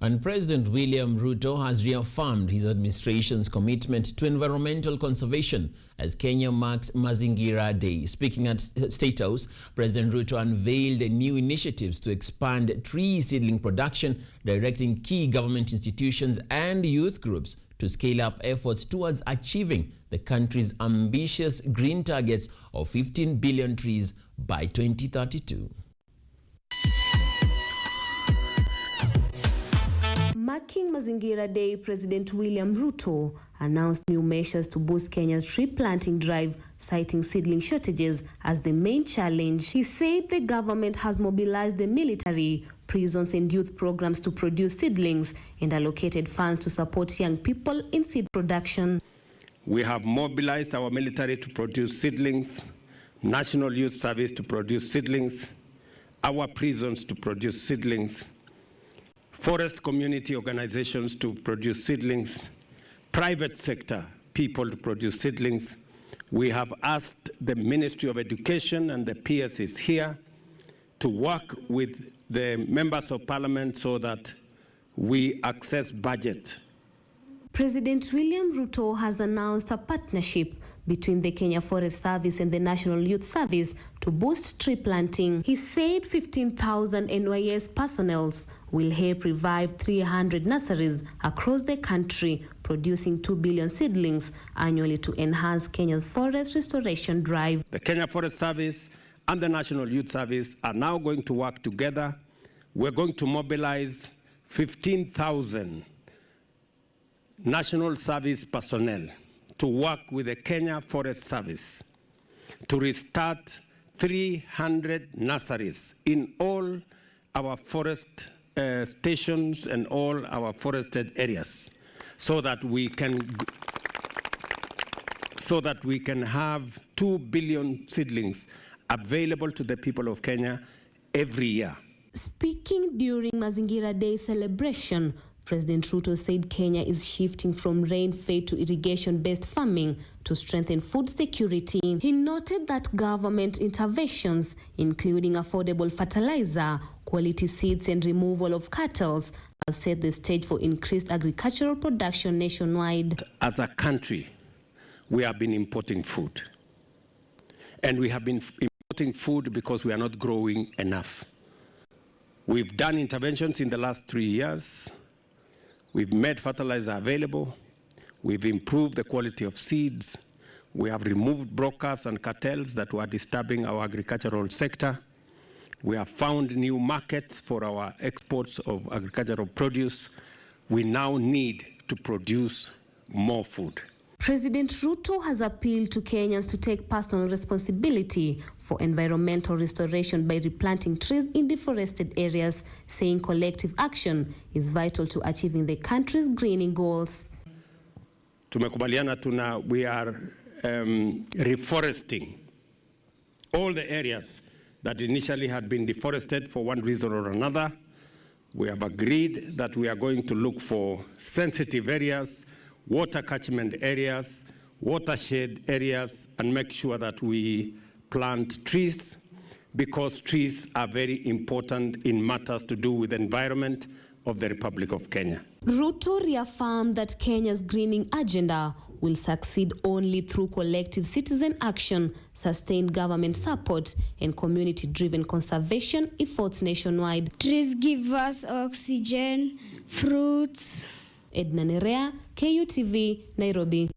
And President William Ruto has reaffirmed his administration's commitment to environmental conservation as Kenya marks Mazingira Day. Speaking at State House, President Ruto unveiled new initiatives to expand tree seedling production, directing key government institutions and youth groups to scale up efforts towards achieving the country's ambitious green targets of 15 billion trees by 2032. Marking Mazingira Day, President William Ruto announced new measures to boost Kenya's tree planting drive, citing seedling shortages as the main challenge. He said the government has mobilized the military, prisons and youth programs to produce seedlings and allocated funds to support young people in seed production. We have mobilized our military to produce seedlings, National Youth Service to produce seedlings, our prisons to produce seedlings, forest community organizations to produce seedlings, private sector people to produce seedlings. We have asked the Ministry of Education, and the PS is here, to work with the members of parliament so that we access budget. President William Ruto has announced a partnership between the Kenya Forest Service and the National Youth Service to boost tree planting. He said 15,000 NYS personnel will help revive 300 nurseries across the country, producing 2 billion seedlings annually to enhance Kenya's forest restoration drive. The Kenya Forest Service and the National Youth Service are now going to work together. We're going to mobilize 15,000 National Service personnel to work with the Kenya Forest Service to restart 300 nurseries in all our forest stations and all our forested areas, so that we can have 2 billion seedlings available to the people of Kenya every year. Speaking during Mazingira Day celebration, President Ruto said Kenya is shifting from rain-fed to irrigation-based farming to strengthen food security. He noted that government interventions, including affordable fertilizer, quality seeds and removal of cattle, have set the stage for increased agricultural production nationwide. As a country, we have been importing food. And we have been importing food because we are not growing enough. We've done interventions in the last 3 years. We've made fertilizer available. We've improved the quality of seeds. We have removed brokers and cartels that were disturbing our agricultural sector. We have found new markets for our exports of agricultural produce. We now need to produce more food. President Ruto has appealed to Kenyans to take personal responsibility for environmental restoration by replanting trees in deforested areas, saying collective action is vital to achieving the country's greening goals. Tumekubaliana we are reforesting all the areas that initially had been deforested for one reason or another. We have agreed that we are going to look for sensitive areas, water catchment areas, watershed areas, and make sure that we plant trees, because trees are very important in matters to do with the environment of the Republic of Kenya. Ruto reaffirmed that Kenya's greening agenda will succeed only through collective citizen action, sustained government support, and community-driven conservation efforts nationwide. Trees give us oxygen, fruits. Edna Nerea, KUTV, Nairobi.